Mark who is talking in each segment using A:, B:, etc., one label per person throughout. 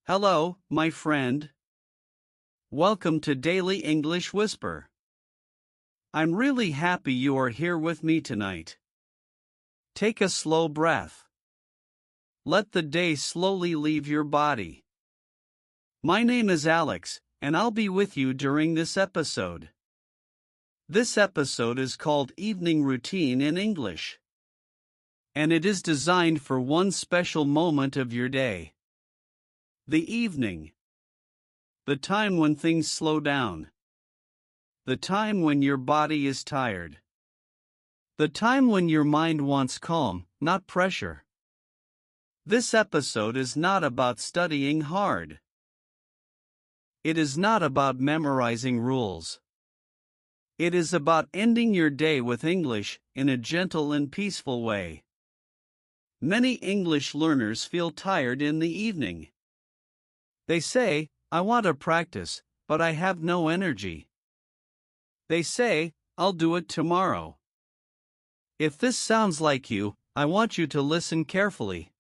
A: Hello, my friend. Welcome to Daily English Whisper. I'm really happy you are here with me tonight. Take a slow breath. Let the day slowly leave your body. My name is Alex, and I'll be with you during this episode. This episode is called Evening Routine in English. And it is designed for one special moment of your day. The evening. The time when things slow down. The time when your body is tired. The time when your mind wants calm, not pressure. This episode is not about studying hard. It is not about memorizing rules. It is about ending your day with English in a gentle and peaceful way. Many English learners feel tired in the evening. They say, I want to practice, but I have no energy. They say, I'll do it tomorrow. If this sounds like you, I want you to listen carefully.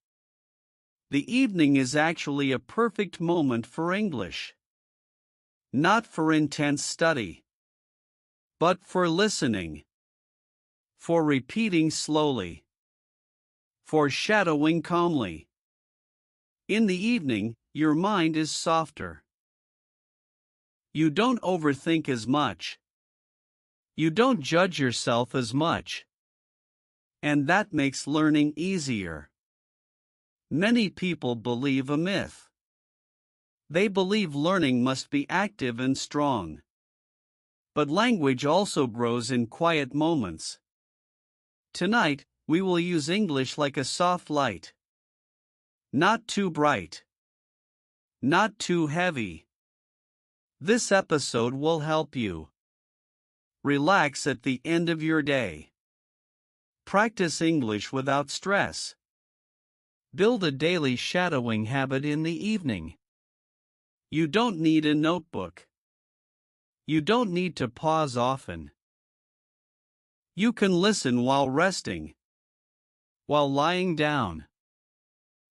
A: The evening is actually a perfect moment for English. Not for intense study, but for listening, for repeating slowly, for shadowing calmly. In the evening, your mind is softer. You don't overthink as much. You don't judge yourself as much. And that makes learning easier. Many people believe a myth. They believe learning must be active and strong. But language also grows in quiet moments. Tonight, we will use English like a soft light. Not too bright. Not too heavy. This episode will help you relax at the end of your day. Practice English without stress. Build a daily shadowing habit in the evening. You don't need a notebook. You don't need to pause often. You can listen while resting, while lying down,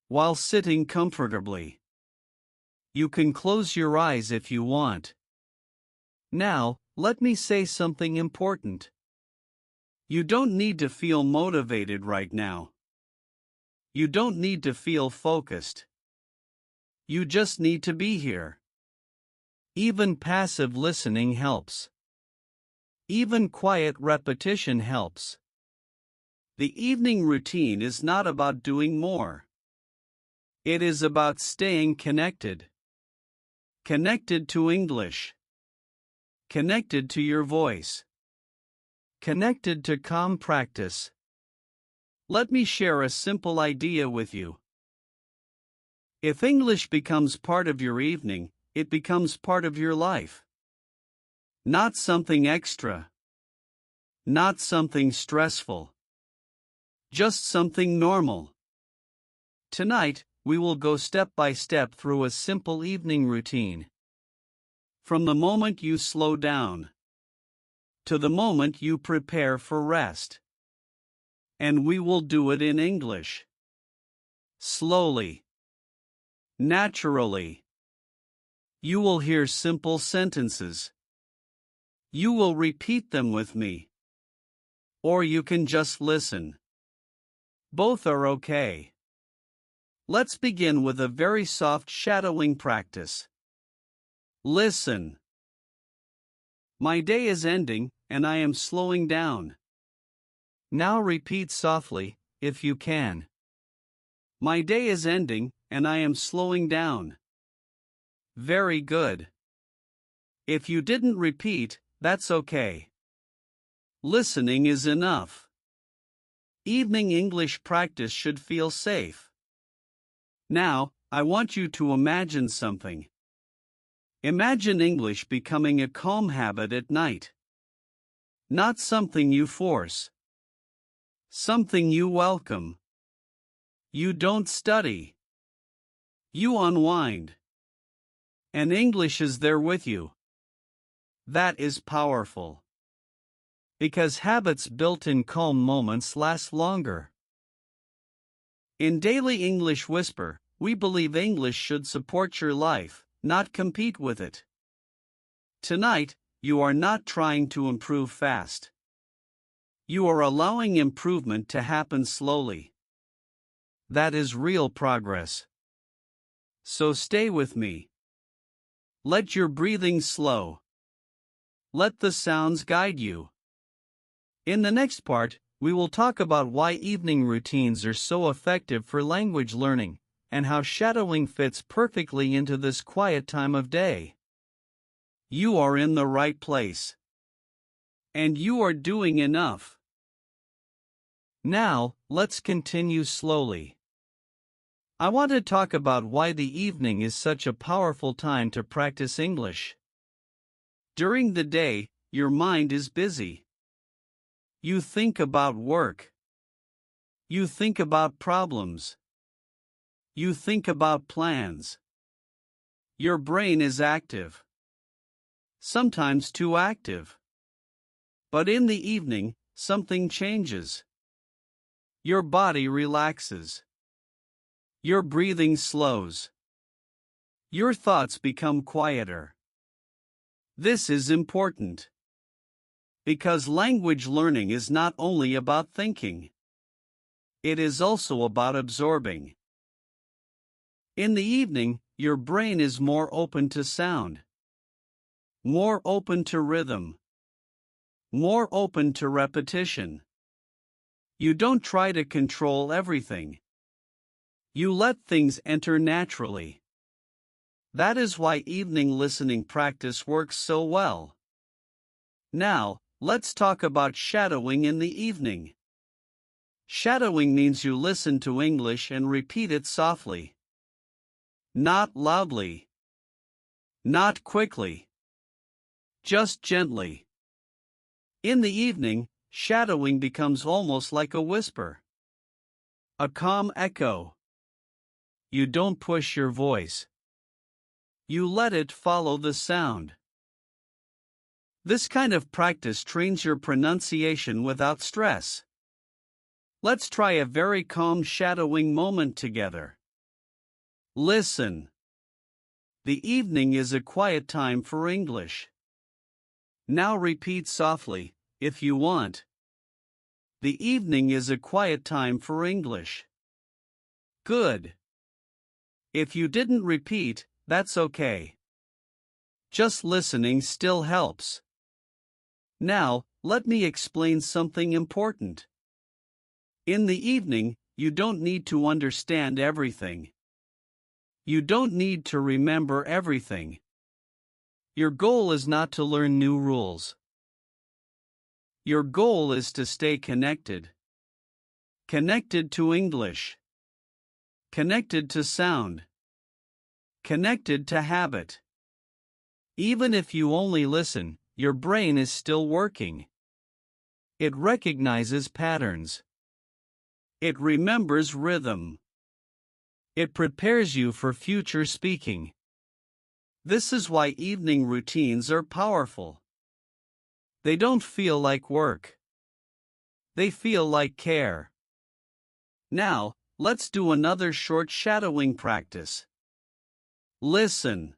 A: while sitting comfortably. You can close your eyes if you want. Now, let me say something important. You don't need to feel motivated right now. You don't need to feel focused. You just need to be here. Even passive listening helps. Even quiet repetition helps. The evening routine is not about doing more. It is about staying connected. Connected to English. Connected to your voice. Connected to calm practice. Let me share a simple idea with you. If English becomes part of your evening, it becomes part of your life. Not something extra. Not something stressful. Just something normal. Tonight, we will go step by step through a simple evening routine. From the moment you slow down to the moment you prepare for rest. And we will do it in English. Slowly. Naturally. You will hear simple sentences. You will repeat them with me. Or you can just listen. Both are okay. Let's begin with a very soft shadowing practice. Listen. My day is ending, and I am slowing down. Now repeat softly, if you can. My day is ending, and I am slowing down. Very good. If you didn't repeat, that's okay. Listening is enough. Evening English practice should feel safe. Now, I want you to imagine something. Imagine English becoming a calm habit at night. Not something you force. Something you welcome. You don't study. You unwind. And English is there with you. That is powerful. Because habits built in calm moments last longer. In Daily English Whisper, We believe English should support your life, not compete with it. Tonight, you are not trying to improve fast. You are allowing improvement to happen slowly. That is real progress. So stay with me. Let your breathing slow. Let the sounds guide you. In the next part, we will talk about why evening routines are so effective for language learning, and how shadowing fits perfectly into this quiet time of day. You are in the right place. And you are doing enough. Now, let's continue slowly. I want to talk about why the evening is such a powerful time to practice English. During the day, your mind is busy. You think about work. You think about problems. You think about plans. Your brain is active. Sometimes too active. But in the evening, something changes. Your body relaxes. Your breathing slows. Your thoughts become quieter. This is important. Because language learning is not only about thinking. It is also about absorbing. In the evening, your brain is more open to sound. More open to rhythm. More open to repetition. You don't try to control everything. You let things enter naturally. That is why evening listening practice works so well. Now, let's talk about shadowing in the evening. Shadowing means you listen to English and repeat it softly. Not loudly. Not quickly. Just gently. In the evening, shadowing becomes almost like a whisper. A calm echo. You don't push your voice. You let it follow the sound. This kind of practice trains your pronunciation without stress. Let's try a very calm shadowing moment together. Listen. The evening is a quiet time for English. Now repeat softly, if you want. The evening is a quiet time for English. Good. If you didn't repeat, that's okay. Just listening still helps. Now, let me explain something important. In the evening, you don't need to understand everything. You don't need to remember everything. Your goal is not to learn new rules. Your goal is to stay connected. Connected to English. Connected to sound. Connected to habit. Even if you only listen, your brain is still working. It recognizes patterns. It remembers rhythm. It prepares you for future speaking. This is why evening routines are powerful. They don't feel like work. They feel like care. Now, let's do another short shadowing practice. Listen.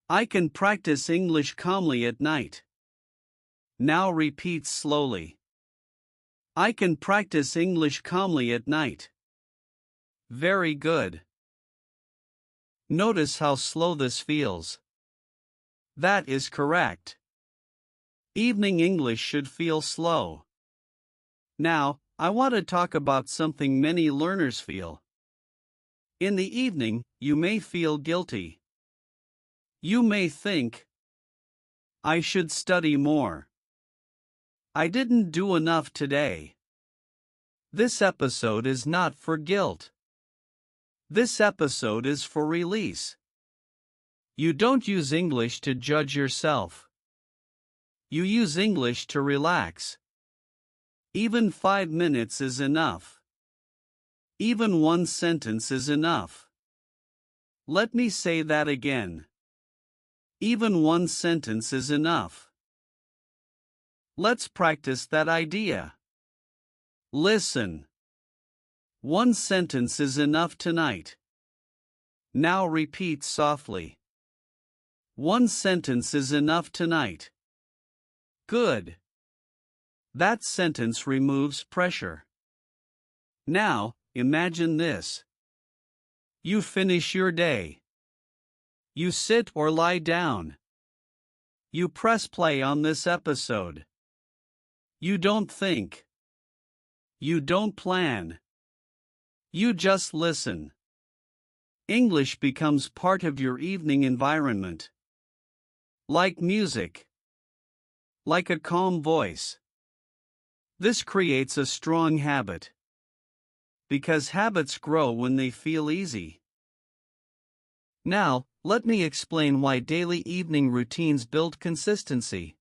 A: I can practice English calmly at night. Now repeat slowly. I can practice English calmly at night. Very good. Notice how slow this feels. That is correct. Evening English should feel slow. Now, I want to talk about something many learners feel. In the evening, you may feel guilty. You may think, I should study more. I didn't do enough today. This episode is not for guilt. This episode is for release. You don't use English to judge yourself. You use English to relax. Even 5 minutes is enough. Even one sentence is enough. Let me say that again. Even one sentence is enough. Let's practice that idea. Listen. One sentence is enough tonight. Now repeat softly. One sentence is enough tonight. Good. That sentence removes pressure. Now, imagine this. You finish your day. You sit or lie down. You press play on this episode. You don't think. You don't plan. You just listen. English becomes part of your evening environment. Like music. Like a calm voice. This creates a strong habit. Because habits grow when they feel easy. Now, let me explain why daily evening routines build consistency.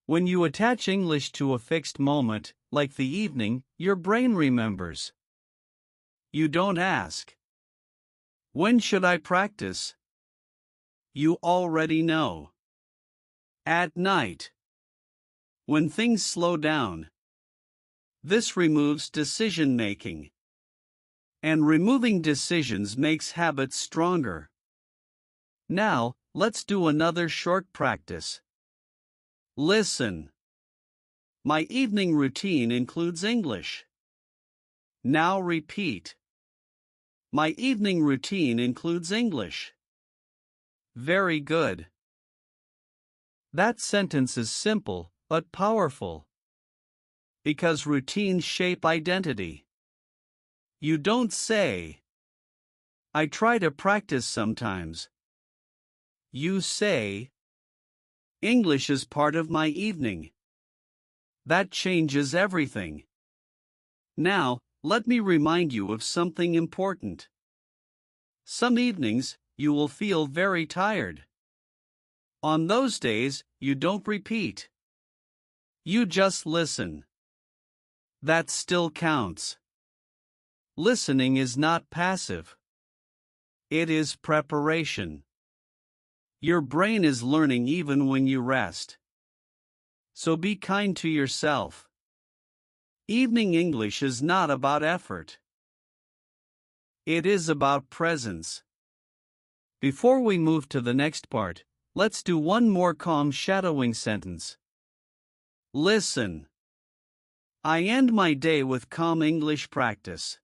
A: When you attach English to a fixed moment, like the evening, your brain remembers. You don't ask, when should I practice? You already know. At night. When things slow down. This removes decision making. And removing decisions makes habits stronger. Now, let's do another short practice. Listen. My evening routine includes English. Now repeat. My evening routine includes English. Very good. That sentence is simple, but powerful. Because routines shape identity. You don't say, I try to practice sometimes. You say, English is part of my evening. That changes everything. Now, let me remind you of something important. Some evenings, you will feel very tired. On those days, you don't repeat. You just listen. That still counts. Listening is not passive. It is preparation. Your brain is learning even when you rest. So be kind to yourself. Evening English is not about effort. It is about presence. Before we move to the next part, let's do one more calm shadowing sentence. Listen. I end my day with calm English practice.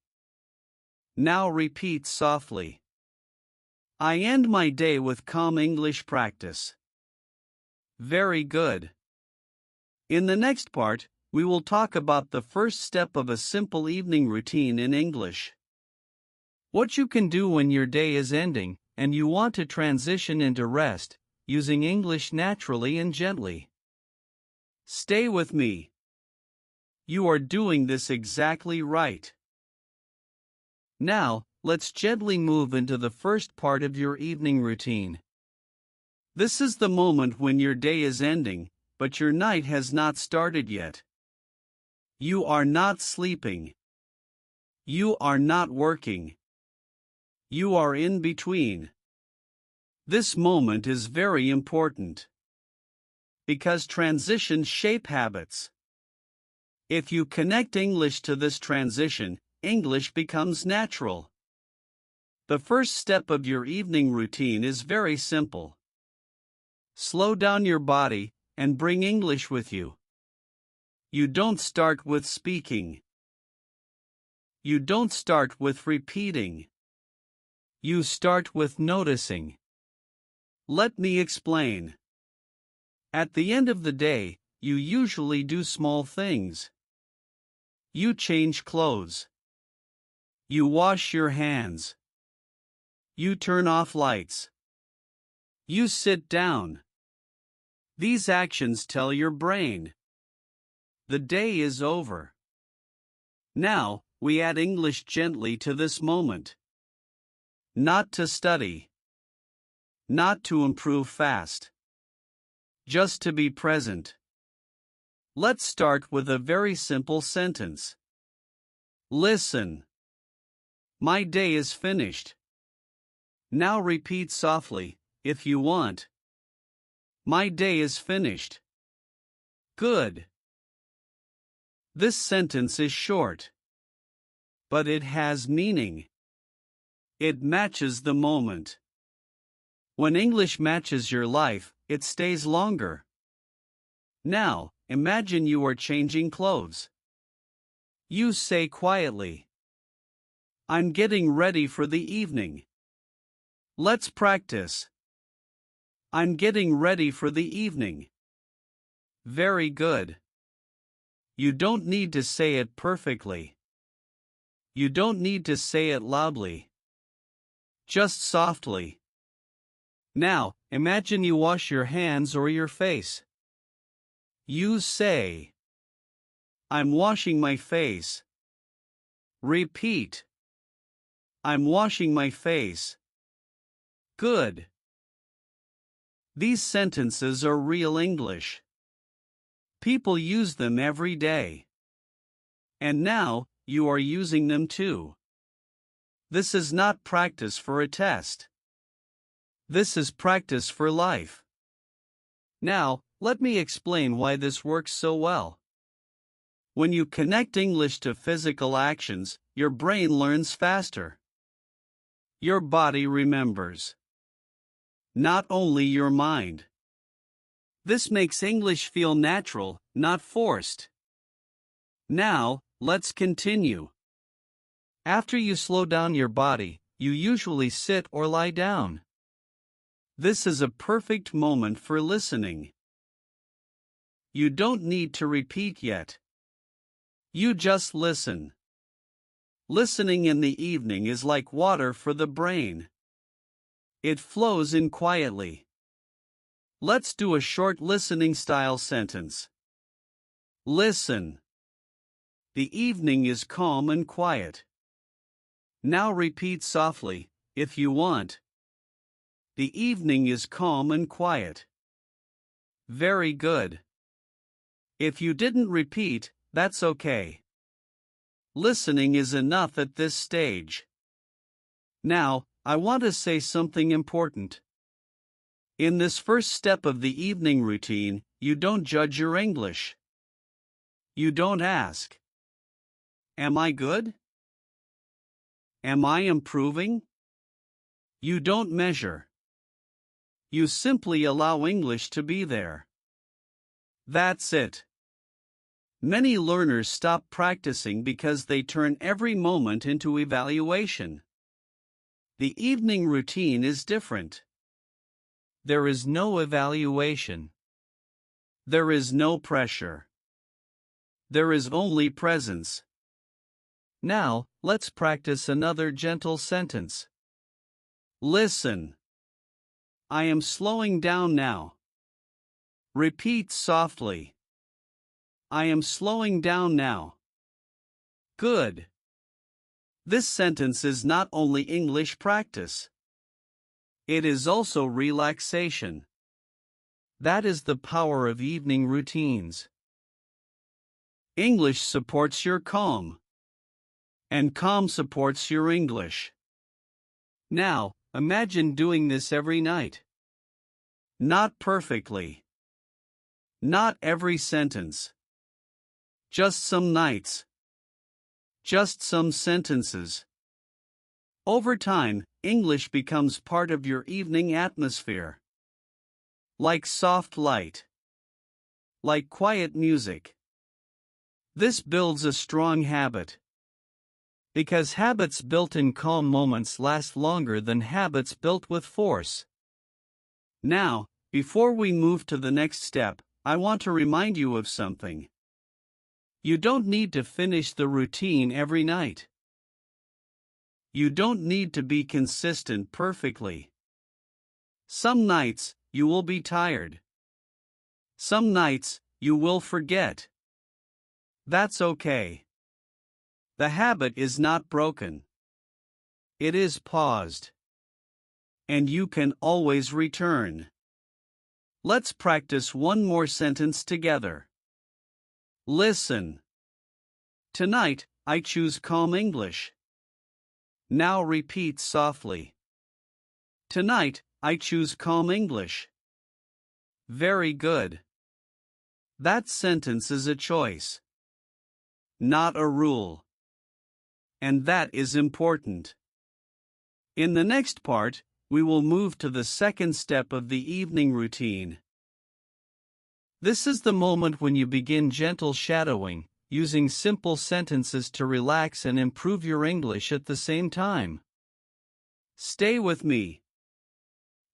A: Now repeat softly. I end my day with calm English practice. Very good. In the next part, we will talk about the first step of a simple evening routine in English. What you can do when your day is ending and you want to transition into rest, using English naturally and gently. Stay with me. You are doing this exactly right. Now, let's gently move into the first part of your evening routine. This is the moment when your day is ending, but your night has not started yet. You are not sleeping. You are not working. You are in between. This moment is very important. Because transitions shape habits. If you connect English to this transition, English becomes natural. The first step of your evening routine is very simple. Slow down your body and bring English with you. You don't start with speaking. You don't start with repeating. You start with noticing. Let me explain. At the end of the day, you usually do small things. You change clothes. You wash your hands. You turn off lights. You sit down. These actions tell your brain. The day is over. Now, we add English gently to this moment. Not to study. Not to improve fast. Just to be present. Let's start with a very simple sentence. Listen. My day is finished. Now repeat softly, if you want. My day is finished. Good. This sentence is short. But it has meaning. It matches the moment. When English matches your life, it stays longer. Now, imagine you are changing clothes. You say quietly, I'm getting ready for the evening. Let's practice. I'm getting ready for the evening. Very good. You don't need to say it perfectly. You don't need to say it loudly. Just softly. Now, imagine you wash your hands or your face. You say, I'm washing my face. Repeat. I'm washing my face. Good. These sentences are real English. People use them every day. And now, you are using them too. This is not practice for a test. This is practice for life. Now, let me explain why this works so well. When you connect English to physical actions, your brain learns faster. Your body remembers. Not only your mind. This makes English feel natural, not forced. Now, let's continue. After you slow down your body, you usually sit or lie down. This is a perfect moment for listening. You don't need to repeat yet. You just listen. Listening in the evening is like water for the brain. It flows in quietly. Let's do a short listening style sentence. Listen. The evening is calm and quiet. Now repeat softly, if you want. The evening is calm and quiet. Very good. If you didn't repeat, that's okay. Listening is enough at this stage. Now, I want to say something important. In this first step of the evening routine, you don't judge your English. You don't ask, am I good? Am I improving? You don't measure. You simply allow English to be there. That's it. Many learners stop practicing because they turn every moment into evaluation. The evening routine is different. There is no evaluation. There is no pressure. There is only presence. Now, let's practice another gentle sentence. Listen. I am slowing down now. Repeat softly. I am slowing down now. Good. This sentence is not only English practice. It is also relaxation. That is the power of evening routines. English supports your calm. And calm supports your English. Now, imagine doing this every night. Not perfectly. Not every sentence. Just some nights. Just some sentences. Over time, English becomes part of your evening atmosphere. Like soft light. Like quiet music. This builds a strong habit. Because habits built in calm moments last longer than habits built with force. Now, before we move to the next step, I want to remind you of something. You don't need to finish the routine every night. You don't need to be consistent perfectly. Some nights, you will be tired. Some nights, you will forget. That's okay. The habit is not broken. It is paused. And you can always return. Let's practice one more sentence together. Listen. Tonight, I choose calm English. Now repeat softly. Tonight, I choose calm English. Very good. That sentence is a choice. Not a rule. And that is important. In the next part, we will move to the second step of the evening routine. This is the moment when you begin gentle shadowing, using simple sentences to relax and improve your English at the same time. Stay with me.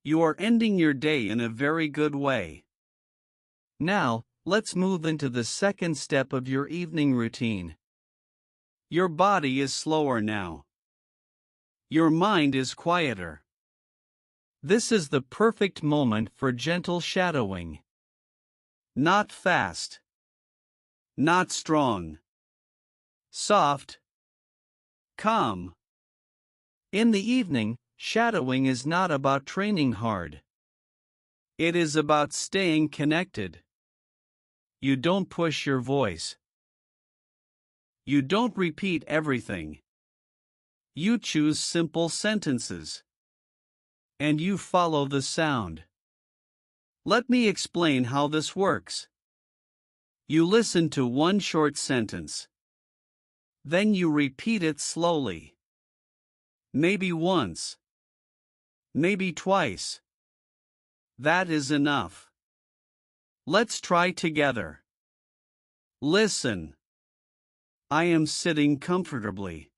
A: You are ending your day in a very good way. Now, let's move into the second step of your evening routine. Your body is slower now. Your mind is quieter. This is the perfect moment for gentle shadowing. Not fast. Not strong. Soft. Calm. In the evening, shadowing is not about training hard. It is about staying connected. You don't push your voice. You don't repeat everything. You choose simple sentences. And you follow the sound. Let me explain how this works. You listen to one short sentence. Then you repeat it slowly. Maybe once. Maybe twice. That is enough. Let's try together. Listen. I am sitting comfortably.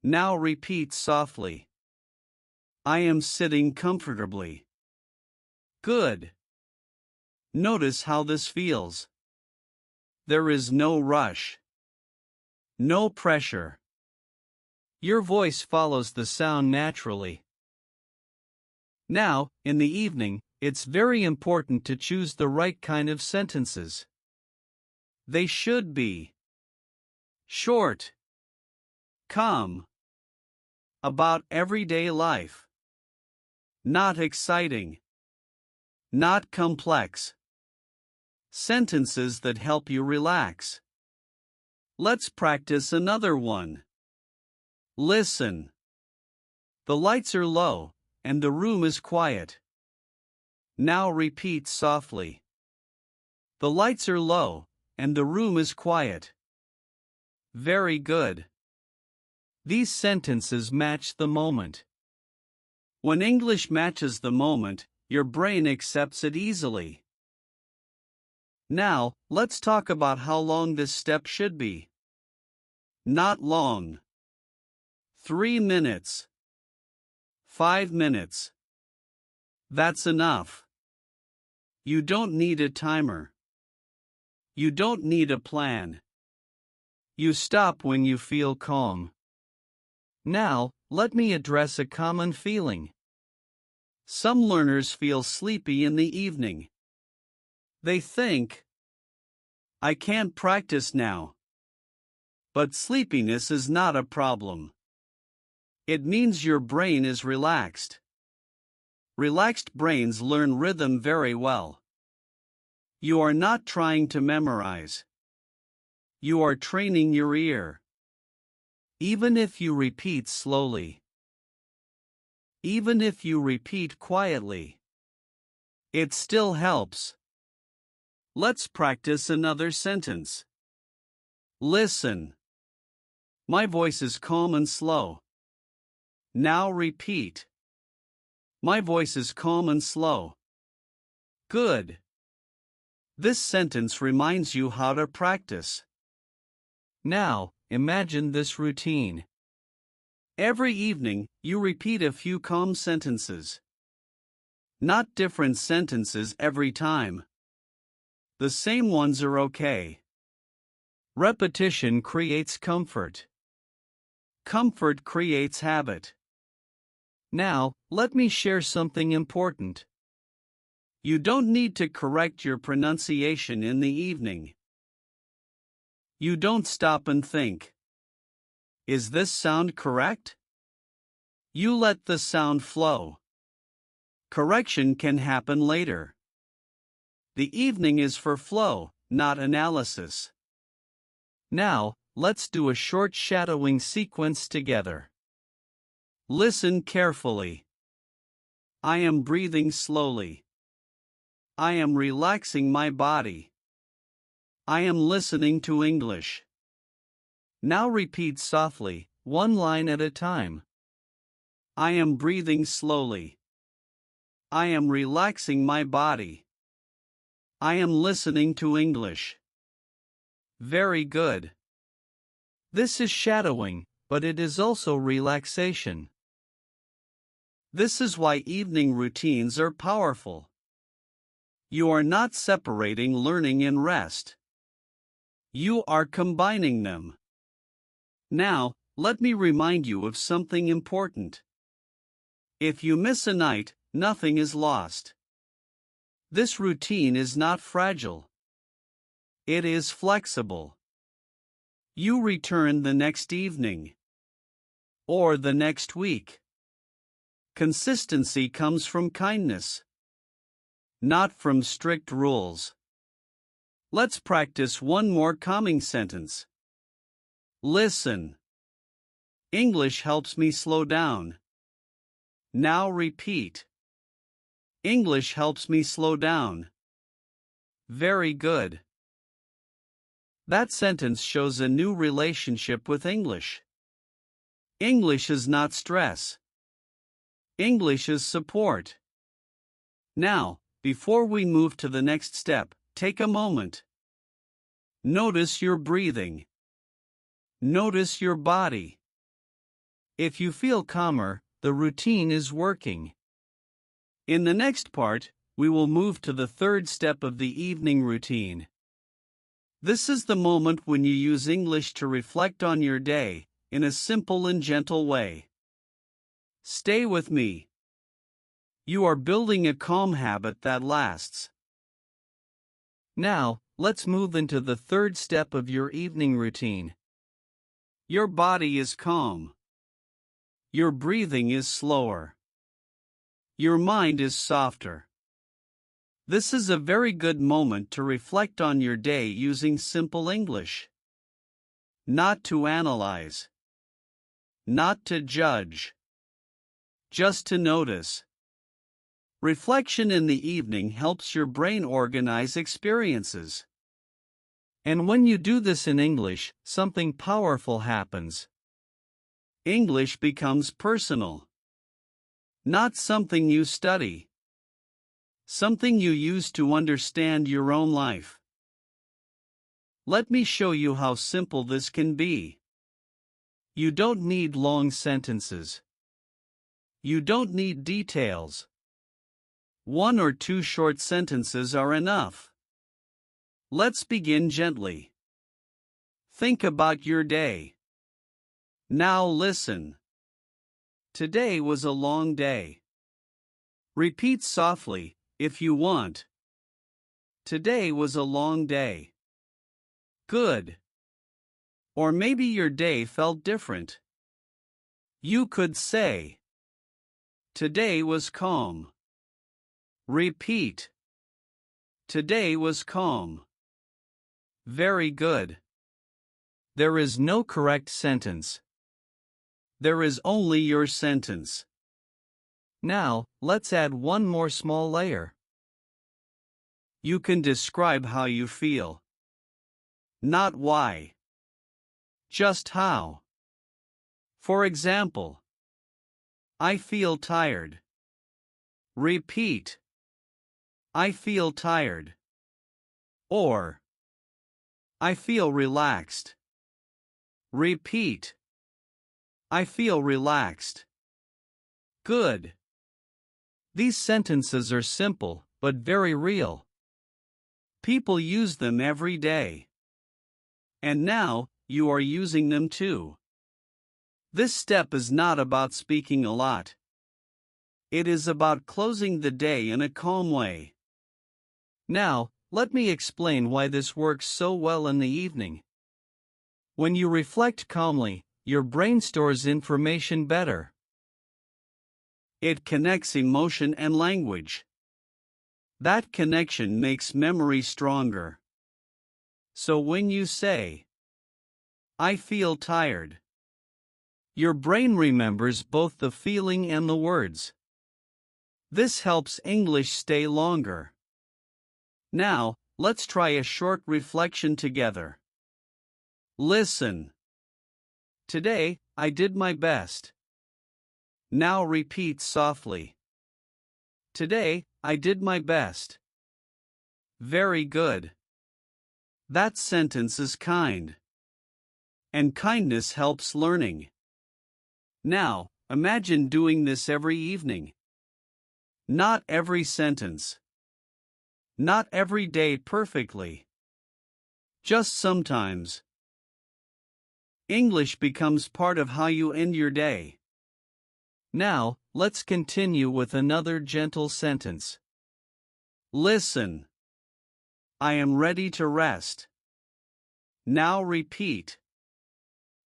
A: Now repeat softly. I am sitting comfortably. Good. Notice how this feels. There is no rush. No pressure. Your voice follows the sound naturally. Now, in the evening, it's very important to choose the right kind of sentences. They should be short, calm, about everyday life, not exciting, not complex. Sentences that help you relax. Let's practice another one. Listen. The lights are low, and the room is quiet. Now repeat softly. The lights are low, and the room is quiet. Very good. These sentences match the moment. When English matches the moment, your brain accepts it easily. Now, let's talk about how long this step should be. Not long. 3 minutes. 5 minutes. That's enough. You don't need a timer. You don't need a plan. You stop when you feel calm. Now, let me address a common feeling. Some learners feel sleepy in the evening. They think, I can't practice now. But sleepiness is not a problem. It means your brain is relaxed. Relaxed brains learn rhythm very well. You are not trying to memorize. You are training your ear. Even if you repeat slowly. Even if you repeat quietly. It still helps. Let's practice another sentence. Listen. My voice is calm and slow. Now repeat. My voice is calm and slow. Good. This sentence reminds you how to practice. Now, imagine this routine. Every evening, you repeat a few calm sentences. Not different sentences every time. The same ones are okay. Repetition creates comfort. Comfort creates habit. Now, let me share something important. You don't need to correct your pronunciation in the evening. You don't stop and think. Is this sound correct? You let the sound flow. Correction can happen later. The evening is for flow, not analysis. Now, let's do a short shadowing sequence together. Listen carefully. I am breathing slowly. I am relaxing my body. I am listening to English. Now repeat softly, one line at a time. I am breathing slowly. I am relaxing my body. I am listening to English. Very good.
B: This is shadowing, but it is also relaxation.
A: This is why evening routines are powerful. You are not separating learning and rest. You are combining them. Now, let me remind you of something important. If you miss a night, nothing is lost. This routine is not fragile. It is flexible. You return the next evening. Or the next week. Consistency comes from kindness, not from strict rules. Let's practice one more calming sentence. Listen. English helps me slow down. Now repeat. English helps me slow down. Very good. That sentence shows a new relationship with English. English is not stress. English is support. Now, before we move to the next step, take a moment. Notice your breathing. Notice your body.
B: If you feel calmer, the routine is working.
A: In the next part, we will move to the third step of the evening routine. This is the moment when you use English to reflect on your day, in a simple and gentle way. Stay with me. You are building a calm habit that lasts.
B: Now, let's move into the third step of your evening routine.
A: Your body is calm. Your breathing is slower. Your mind is softer. This is a very good moment to reflect on your day using simple English. Not to analyze. Not to judge. Just to notice. Reflection in the evening helps your brain organize experiences.
B: And when you do this in English, something powerful happens.
A: English becomes personal. Not something you study. Something you use to understand your own life. Let me show you how simple this can be. You don't need long sentences. You don't need details. One or two short sentences are enough. Let's begin gently. Think about your day. Now listen. Today was a long day. Repeat softly, if you want. Today was a long day. Good. Or maybe your day felt different. You could say, today was calm. Repeat. Today was calm. Very good.
B: There is no correct sentence.
A: There is only your sentence.
B: Now, let's add one more small layer.
A: You can describe how you feel. Not why. Just how. For example, I feel tired. Repeat. I feel tired. Or, I feel relaxed. Repeat. I feel relaxed. Good.
B: These sentences are simple, but very real.
A: People use them every day. And now, you are using them too. This step is not about speaking a lot. It is about closing the day in a calm way.
B: Now, let me explain why this works so well in the evening. When you reflect calmly, your brain stores information better.
A: It connects emotion and language. That connection makes memory stronger. So when you say, I feel tired, your brain remembers both the feeling and the words. This helps English stay longer. Now, let's try a short reflection together. Listen. Today, I did my best. Now repeat softly. Today, I did my best. Very good. That sentence is kind. And kindness helps learning. Now, imagine doing this every evening. Not every sentence. Not every day perfectly. Just sometimes. English becomes part of how you end your day.
B: Now, let's continue with another gentle sentence.
A: Listen. I am ready to rest. Now repeat.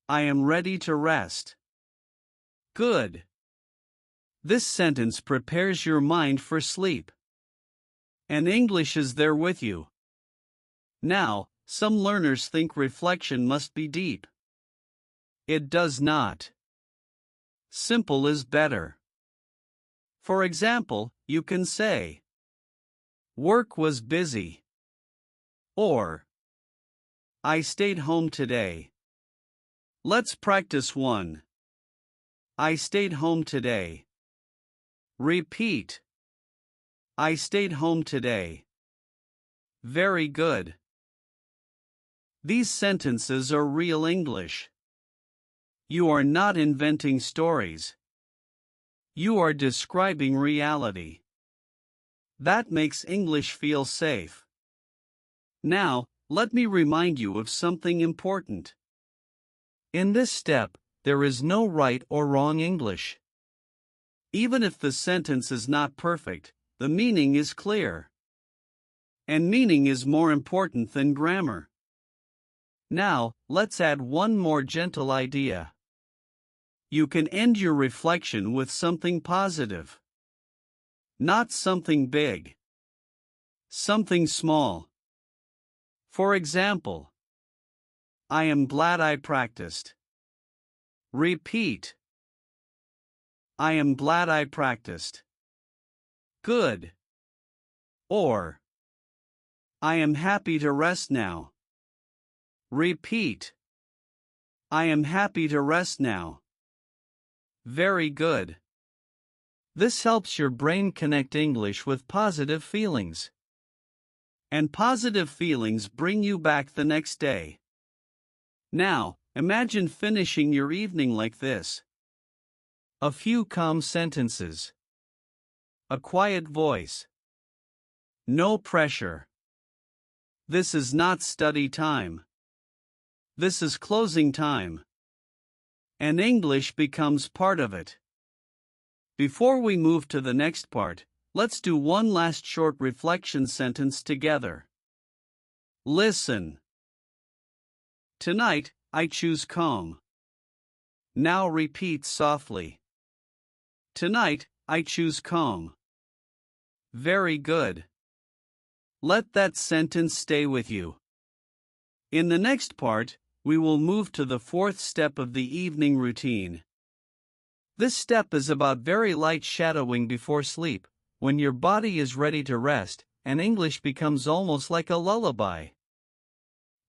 A: I am ready to rest. Good. This sentence prepares your mind for sleep. And English is there with you. Now, some learners think reflection must be deep. It does not. Simple is better. For example, you can say, work was busy. Or, I stayed home today. Let's practice one. I stayed home today. Repeat. I stayed home today. Very good. These sentences are real English. You are not inventing stories. You are describing reality. That makes English feel safe. Now, let me remind you of something important.
B: In this step, there is no right or wrong English.
A: Even if the sentence is not perfect, the meaning is clear. And meaning is more important than grammar. Now, let's add one more gentle idea. You can end your reflection with something positive. Not something big. Something small. For example, I am glad I practiced. Repeat. I am glad I practiced. Good. Or, I am happy to rest now. Repeat. I am happy to rest now. Very good.
B: This helps your brain connect English with positive feelings.
A: And positive feelings bring you back the next day. Now, imagine finishing your evening like this.
B: A few calm sentences.
A: A quiet voice. No pressure. This is not study time. This is closing time. And English becomes part of it. Before we move to the next part, let's do one last short reflection sentence together. Listen. Tonight, I choose calm. Now repeat softly. Tonight, I choose calm. Very good. Let that sentence stay with you. In the next part, we will move to the fourth step of the evening routine. This step is about very light shadowing before sleep, when your body is ready to rest, and English becomes almost like a lullaby.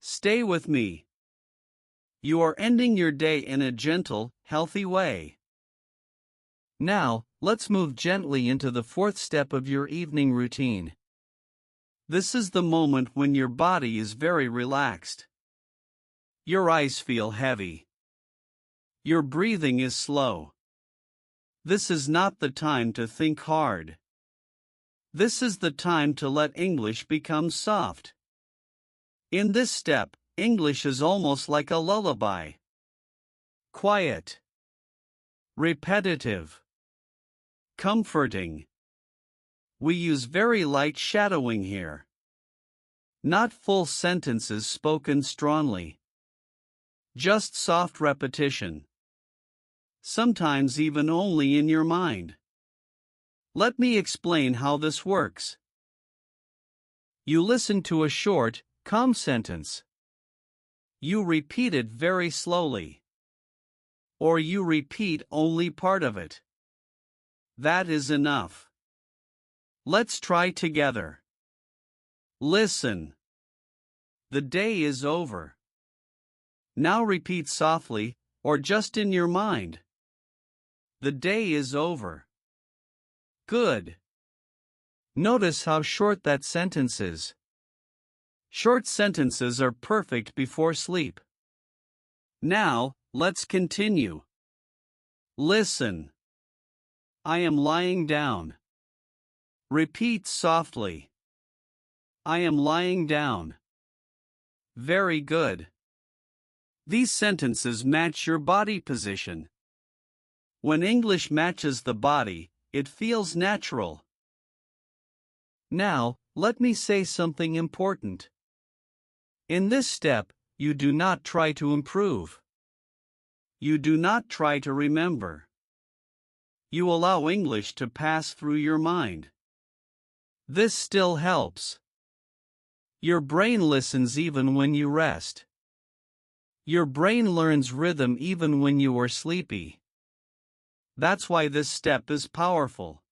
A: Stay with me. You are ending your day in a gentle, healthy way.
B: Now, let's move gently into the fourth step of your evening routine.
A: This is the moment when your body is very relaxed. Your eyes feel heavy. Your breathing is slow. This is not the time to think hard. This is the time to let English become soft. In this step, English is almost like a lullaby. Quiet. Repetitive. Comforting. We use very light shadowing here. Not full sentences spoken strongly. Just soft repetition. Sometimes even only in your mind. Let me explain how this works. You listen to a short, calm sentence. You repeat it very slowly. Or you repeat only part of it. That is enough. Let's try together. Listen. The day is over. Now repeat softly, or just in your mind. The day is over. Good.
B: Notice how short that sentence is.
A: Short sentences are perfect before sleep. Now, let's continue. Listen. I am lying down. Repeat softly. I am lying down. Very good. These sentences match your body position. When English matches the body, it feels natural.
B: Now, let me say something important. In this step, you do not try to improve.
A: You do not try to remember. You allow English to pass through your mind.
B: This still helps. Your brain listens even when you rest. Your brain learns rhythm even when you are sleepy.
A: That's why this step is powerful.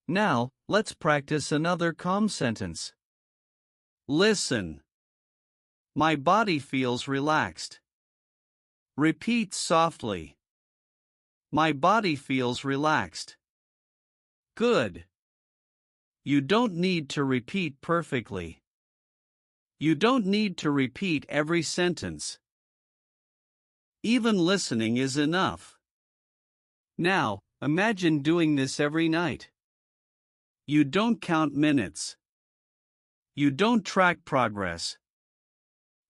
B: Now, let's practice another calm sentence.
A: Listen. My body feels relaxed. Repeat softly. My body feels relaxed. Good. You don't need to repeat perfectly. You don't need to repeat every sentence. Even listening is enough. Now, imagine doing this every night. You don't count minutes. You don't track progress.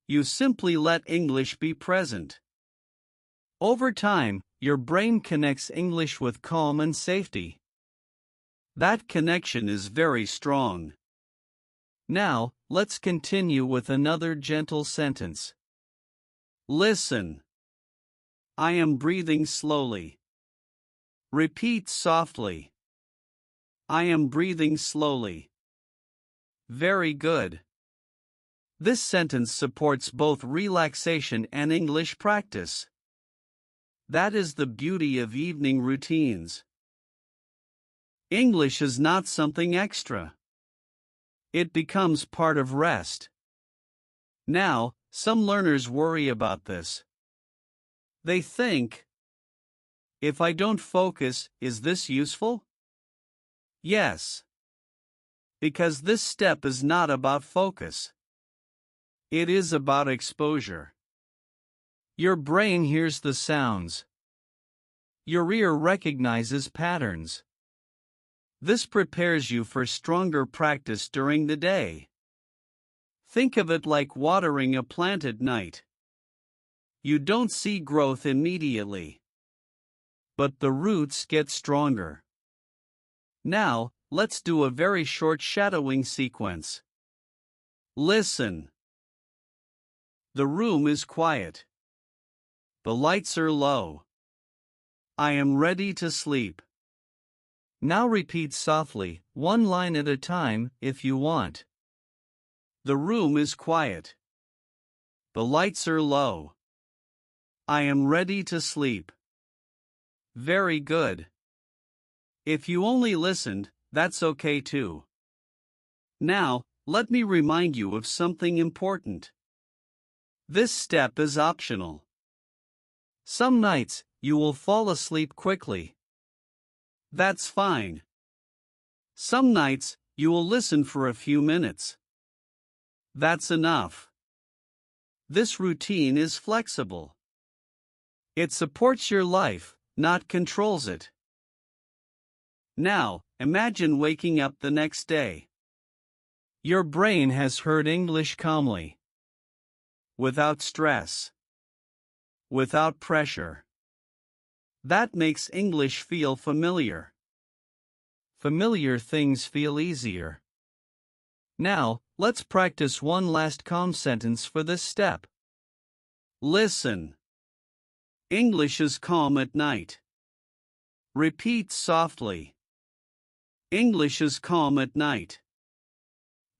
A: You simply let English be present. Over time, your brain connects English with calm and safety. That connection is very strong.
B: Now, let's continue with another gentle sentence.
A: Listen. I am breathing slowly. Repeat softly. I am breathing slowly. Very good. This sentence supports both relaxation and English practice. That is the beauty of evening routines. English is not something extra. It becomes part of rest. Now, some learners worry about this. They think, if I don't focus, is this useful? Yes. Because this step is not about focus. It is about exposure.
B: Your brain hears the sounds. Your ear recognizes patterns.
A: This prepares you for stronger practice during the day. Think of it like watering a plant at night. You don't see growth immediately, but the roots get stronger. Now, let's do a very short shadowing sequence. Listen. The room is quiet. The lights are low. I am ready to sleep.
B: Now repeat softly, one line at a time, if you want.
A: The room is quiet. The lights are low. I am ready to sleep. Very good. If you only listened, that's okay too. Now, let me remind you of something important. This step is optional.
B: Some nights, you will fall asleep quickly.
A: That's fine. Some nights, you will listen for a few minutes. That's enough. This routine is flexible. It supports your life, not controls it. Now, imagine waking up the next day.
B: Your brain has heard English calmly.
A: Without stress. Without pressure. That makes English feel familiar.
B: Familiar things feel easier. Now, let's practice one last calm sentence for this step.
A: Listen. English is calm at night. Repeat softly. English is calm at night.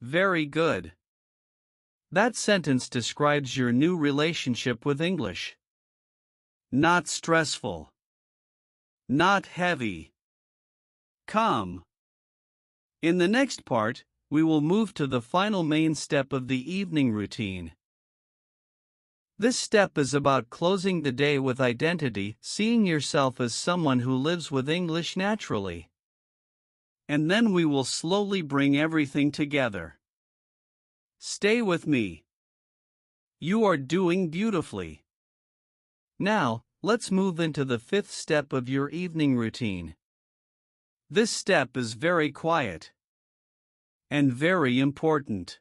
A: Very good.
B: That sentence describes your new relationship with English.
A: Not stressful. Not heavy. Calm. In the next part, we will move to the final main step of the evening routine.
B: This step is about closing the day with identity, seeing yourself as someone who lives with English naturally.
A: And then we will slowly bring everything together. Stay with me. You are doing beautifully.
B: Now, let's move into the fifth step of your evening routine.
A: This step is very quiet and very important.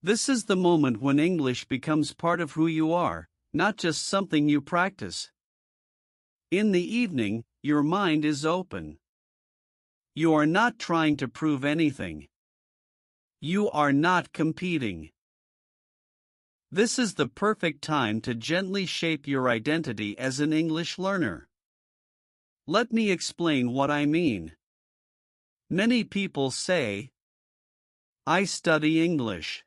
A: This is the moment when English becomes part of who you are, not just something you practice. In the evening, your mind is open. You are not trying to prove anything. You are not competing. This is the perfect time to gently shape your identity as an English learner. Let me explain what I mean. Many people say, I study English.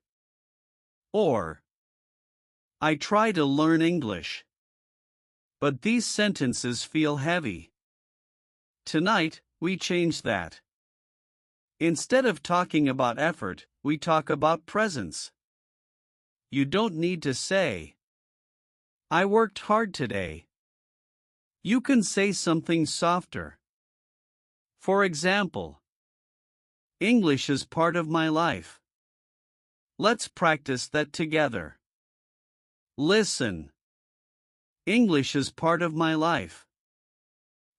A: Or, I try to learn English. But these sentences feel heavy. Tonight, we change that. Instead of talking about effort, we talk about presence. You don't need to say, I worked hard today. You can say something softer. For example, English is part of my life. Let's practice that together. Listen. English is part of my life.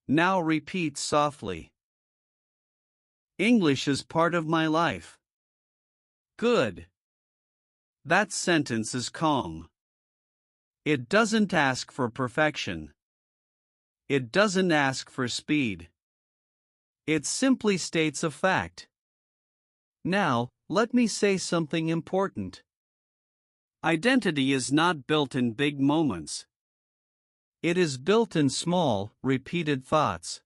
A: Now repeat softly. English is part of my life. Good. That sentence is calm. It doesn't ask for perfection. It doesn't ask for speed. It simply states a fact. Now, let me say something important. Identity is not built in big moments. It is built in small, repeated thoughts.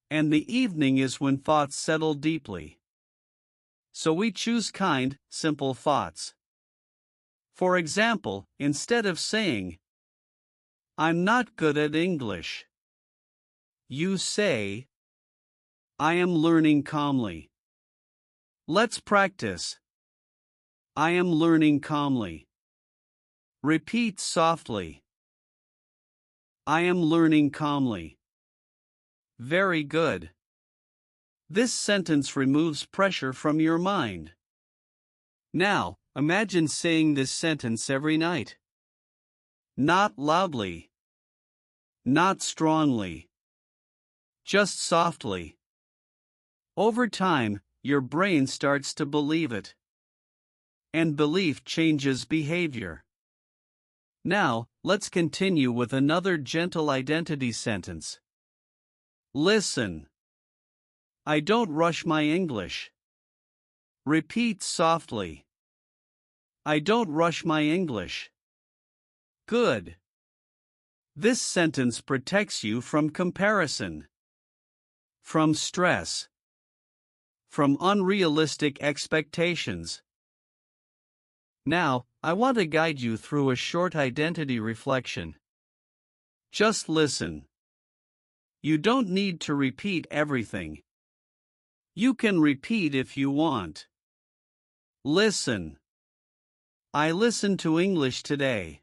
A: And the evening is when thoughts settle deeply. So we choose kind, simple thoughts. For example, instead of saying, I'm not good at English, you say, I am learning calmly. Let's practice. I am learning calmly. Repeat softly. I am learning calmly. Very good. This sentence removes pressure from your mind. Now, imagine saying this sentence every night. Not loudly. Not strongly. Just softly. Over time, your brain starts to believe it. And belief changes behavior. Now, let's continue with another gentle identity sentence. Listen. I don't rush my English. Repeat softly. I don't rush my English. Good. This sentence protects you from comparison, from stress, from unrealistic expectations. Now, I want to guide you through a short identity reflection. Just listen. You don't need to repeat everything. You can repeat if you want. Listen. I listened to English today.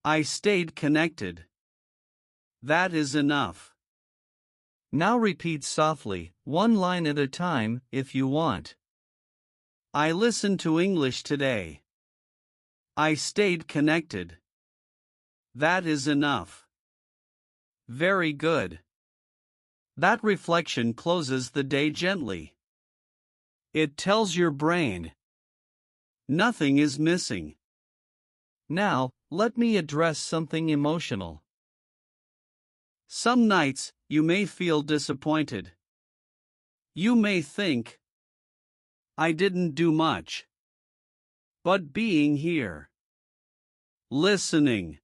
A: I stayed connected. That is enough. Now repeat softly, one line at a time, if you want. I listened to English today. I stayed connected. That is enough. Very good. That reflection closes the day gently. It tells your brain nothing is missing. Now, let me address something emotional. Some nights, you may feel disappointed. You may think, I didn't do much. But being here, listening,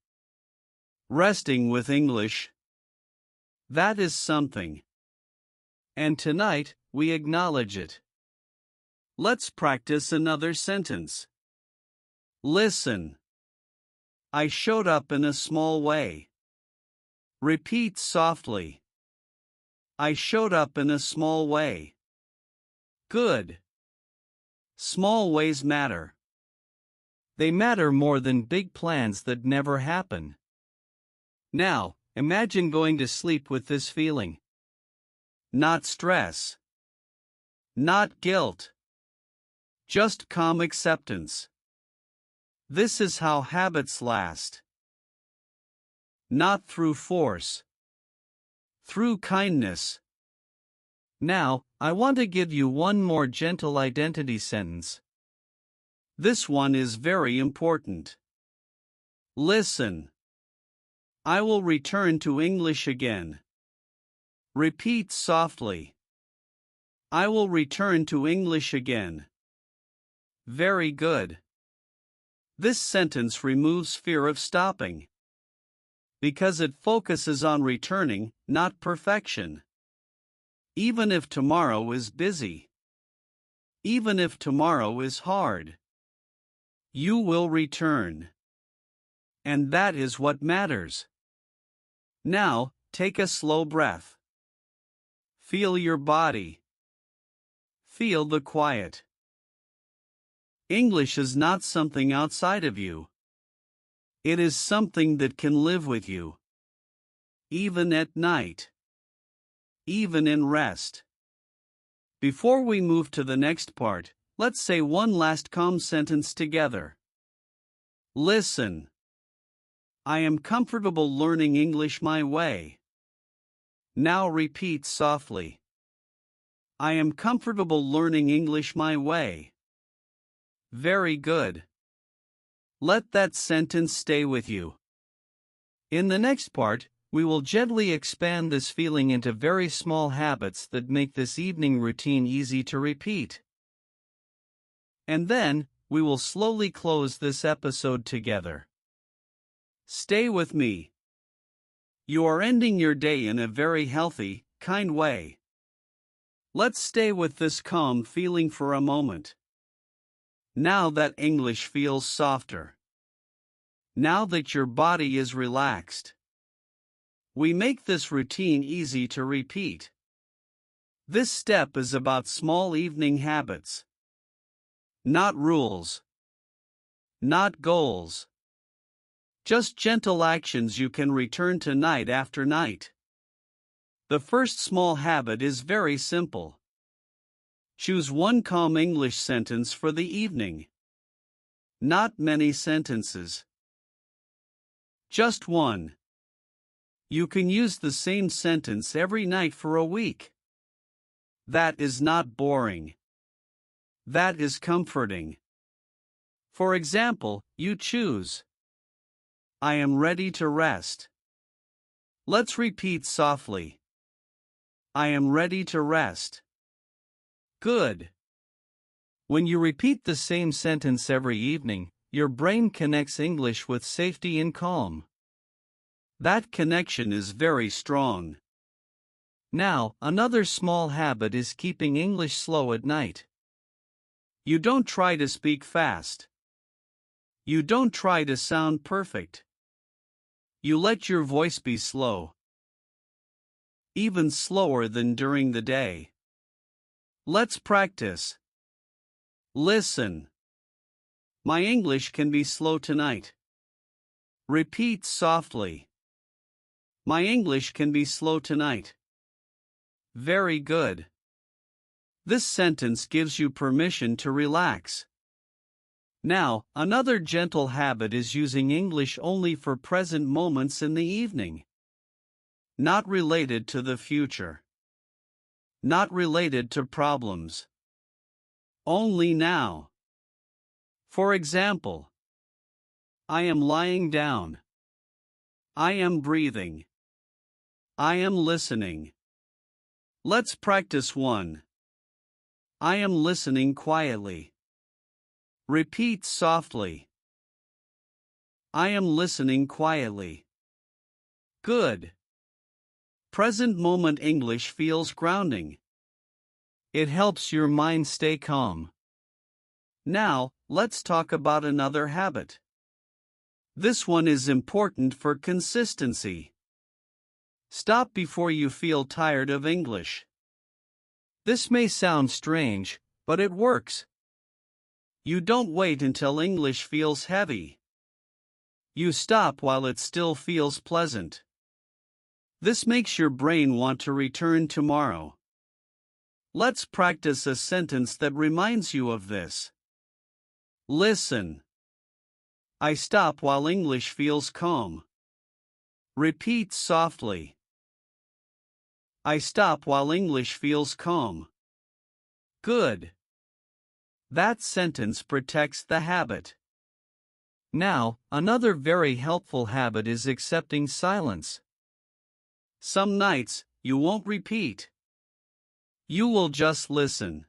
A: resting with English, that is something. And tonight, we acknowledge it. Let's practice another sentence. Listen. I showed up in a small way. Repeat softly. I showed up in a small way. Good. Small ways matter.
B: They matter more than big plans that never happen. Now, imagine going to sleep with this feeling.
A: Not stress. Not guilt. Just calm acceptance. This is how habits last. Not through force. Through kindness.
B: Now, I want to give you one more gentle identity sentence.
A: This one is very important. Listen. I will return to English again. Repeat softly. I will return to English again. Very good. This sentence removes fear of stopping, because it focuses on returning, not perfection. Even if tomorrow is busy. Even if tomorrow is hard. You will return. And that is what matters. Now, take a slow breath. Feel your body. Feel the quiet. English is not something outside of you. It is something that can live with you. Even at night. Even in rest. Before we move to the next part, let's say one last calm sentence together. Listen. I am comfortable learning English my way. Now repeat softly. I am comfortable learning English my way. Very good. Let that sentence stay with you. In the next part, we will gently expand this feeling into very small habits that make this evening routine easy to repeat. And then, we will slowly close this episode together. Stay with me. You are ending your day in a very healthy, kind way. Let's stay with this calm feeling for a moment. Now that English feels softer. Now that your body is relaxed. We make this routine easy to repeat. This step is about small evening habits. Not rules. Not goals. Just gentle actions you can return to night after night. The first small habit is very simple. Choose one calm English sentence for the evening. Not many sentences. Just one. You can use the same sentence every night for a week. That is not boring. That is comforting. For example, you choose. I am ready to rest. Let's repeat softly. I am ready to rest. Good. When you repeat the same sentence every evening, your brain connects English with safety and calm. That connection is very strong. Now, another small habit is keeping English slow at night. You don't try to speak fast. You don't try to sound perfect. You let your voice be slow. Even slower than during the day. Let's practice. Listen. My English can be slow tonight. Repeat softly. My English can be slow tonight. Very good. This sentence gives you permission to relax. Now, another gentle habit is using English only for present moments in the evening. Not related to the future. Not related to problems. Only now. For example, I am lying down. I am breathing. I am listening. Let's practice one. I am listening quietly. Repeat softly. I am listening quietly. Good. Present moment English feels grounding. It helps your mind stay calm. Now, let's talk about another habit. This one is important for consistency. Stop before you feel tired of English. This may sound strange, but it works. You don't wait until English feels heavy. You stop while it still feels pleasant. This makes your brain want to return tomorrow. Let's practice a sentence that reminds you of this. Listen. I stop while English feels calm. Repeat softly. I stop while English feels calm. Good. That sentence protects the habit.
B: Now, another very helpful habit is accepting silence.
A: Some nights, you won't repeat. You will just listen.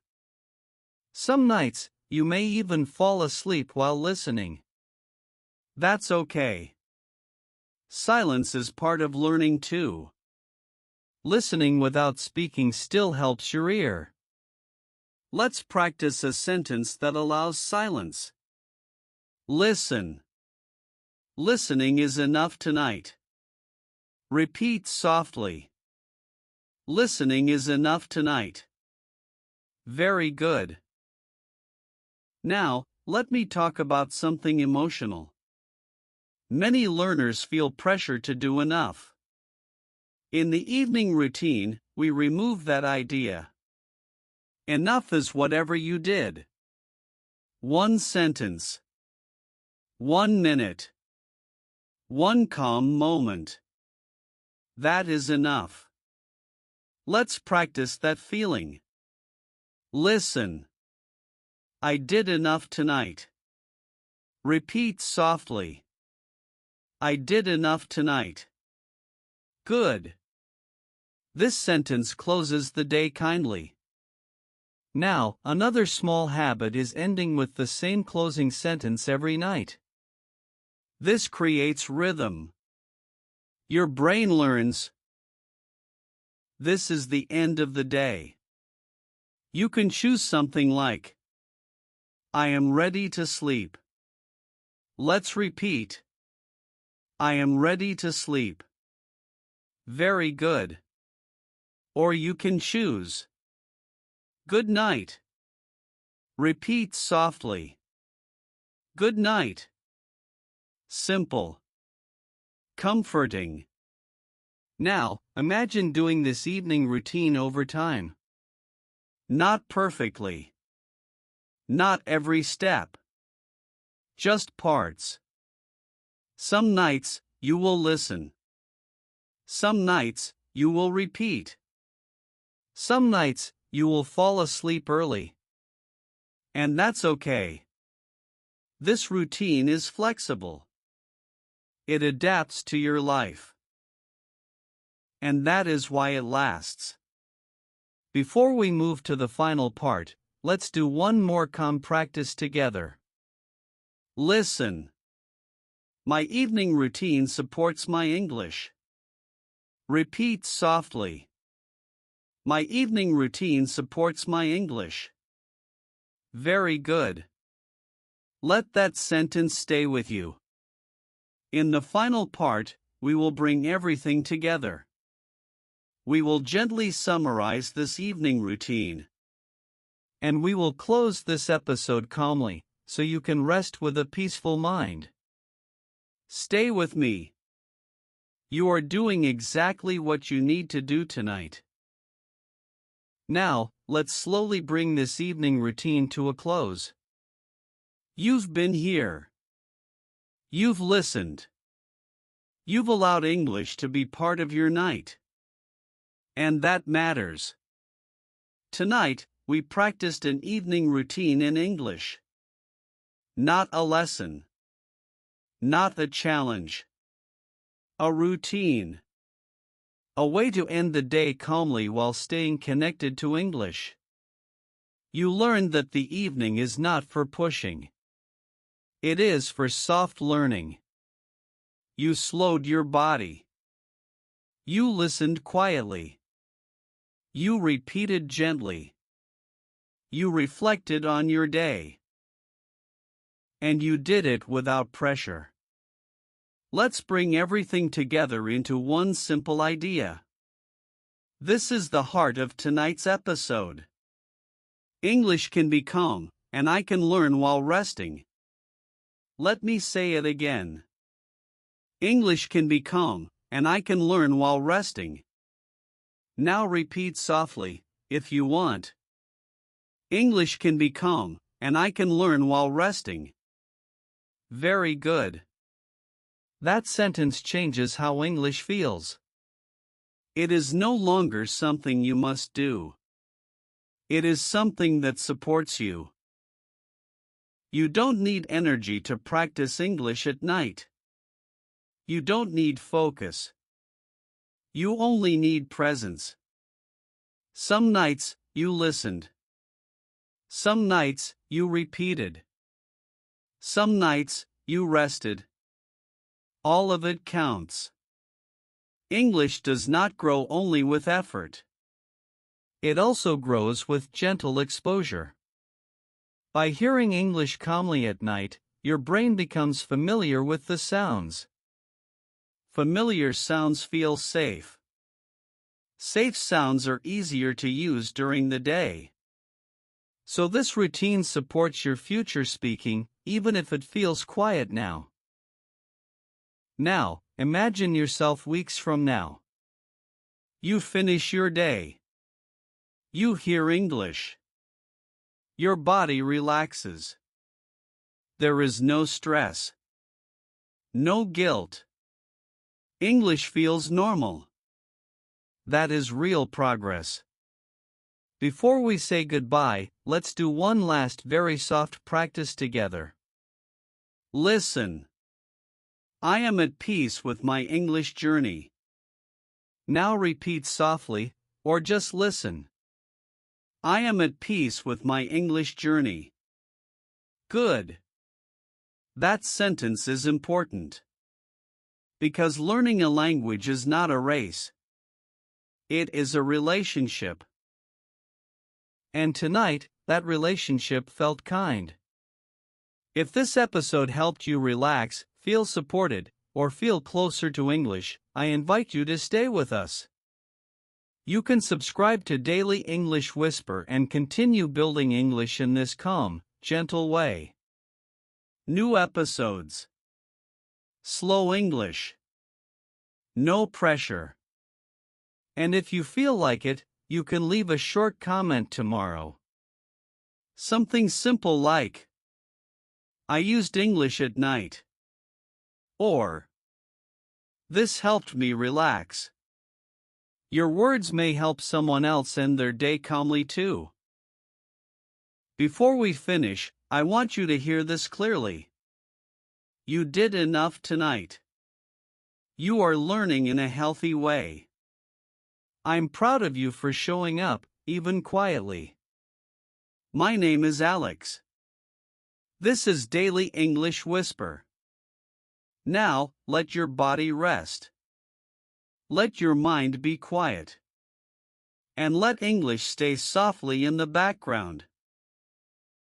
B: Some nights, you may even fall asleep while listening.
A: That's okay. Silence is part of learning too.
B: Listening without speaking still helps your ear.
A: Let's practice a sentence that allows silence. Listen. Listening is enough tonight. Repeat softly. Listening is enough tonight. Very good. Now, let me talk about something emotional. Many learners feel pressure to do enough. In the evening routine, we remove that idea. Enough is whatever you did. 1 sentence. 1 minute. 1 calm moment. That is enough. Let's practice that feeling. Listen. I did enough tonight. Repeat softly. I did enough tonight. Good. This sentence closes the day kindly.
B: Now, another small habit is ending with the same closing sentence every night.
A: This creates rhythm. Your brain learns. This is the end of the day. You can choose something like, I am ready to sleep. Let's repeat. I am ready to sleep. Very good. Or you can choose, good night. Repeat softly. Good night. Simple. Comforting.
B: Now, imagine doing this evening routine over time.
A: Not perfectly. Not every step. Just parts. Some nights, you will listen. Some nights, you will repeat.
B: Some nights, you will fall asleep early.
A: And that's okay. This routine is flexible. It adapts to your life. And that is why it lasts.
B: Before we move to the final part, let's do one more calm practice together.
A: Listen. My evening routine supports my English. Repeat softly. My evening routine supports my English. Very good. Let that sentence stay with you. In the final part, we will bring everything together. We will gently summarize this evening routine.
B: And we will close this episode calmly, so you can rest with a peaceful mind.
A: Stay with me. You are doing exactly what you need to do tonight.
B: Now, let's slowly bring this evening routine to a close.
A: You've been here. You've listened. You've allowed English to be part of your night. And that matters. Tonight, we practiced an evening routine in English. Not a lesson. Not a challenge. A routine. A way to end the day calmly while staying connected to English. You learned that the evening is not for pushing. It is for soft learning. You slowed your body. You listened quietly. You repeated gently. You reflected on your day. And you did it without pressure. Let's bring everything together into one simple idea. This is the heart of tonight's episode. English can be calm, and I can learn while resting. Let me say it again. English can be calm, and I can learn while resting. Now repeat softly, if you want. English can be calm, and I can learn while resting. Very good.
B: That sentence changes how English feels.
A: It is no longer something you must do. It is something that supports you. You don't need energy to practice English at night. You don't need focus. You only need presence. Some nights, you listened. Some nights, you repeated. Some nights, you rested. All of it counts. English does not grow only with effort.
B: It also grows with gentle exposure. By hearing English calmly at night, your brain becomes familiar with the sounds.
A: Familiar sounds feel safe. Safe sounds are easier to use during the day.
B: So this routine supports your future speaking, even if it feels quiet now. Now, imagine yourself weeks from now.
A: You finish your day. You hear English. Your body relaxes. There is no stress. No guilt. English feels normal. That is real progress.
B: Before we say goodbye, let's do one last very soft practice together.
A: Listen. I am at peace with my English journey.
B: Now repeat softly, or just listen.
A: I am at peace with my English journey. Good. That sentence is important. Because learning a language is not a race. It is a relationship.
B: And tonight, that relationship felt kind. If this episode helped you relax, feel supported, or feel closer to English, I invite you to stay with us. You can subscribe to Daily English Whisper and continue building English in this calm, gentle way.
A: New episodes. Slow English. No pressure.
B: And if you feel like it, you can leave a short comment tomorrow.
A: Something simple like, I used English at night. Or, this helped me relax. Your words may help someone else end their day calmly too. Before we finish, I want you to hear this clearly. You did enough tonight. You are learning in a healthy way. I'm proud of you for showing up, even quietly. My name is Alex. This is Daily English Whisper. Now, let your body rest. Let your mind be quiet. And let English stay softly in the background.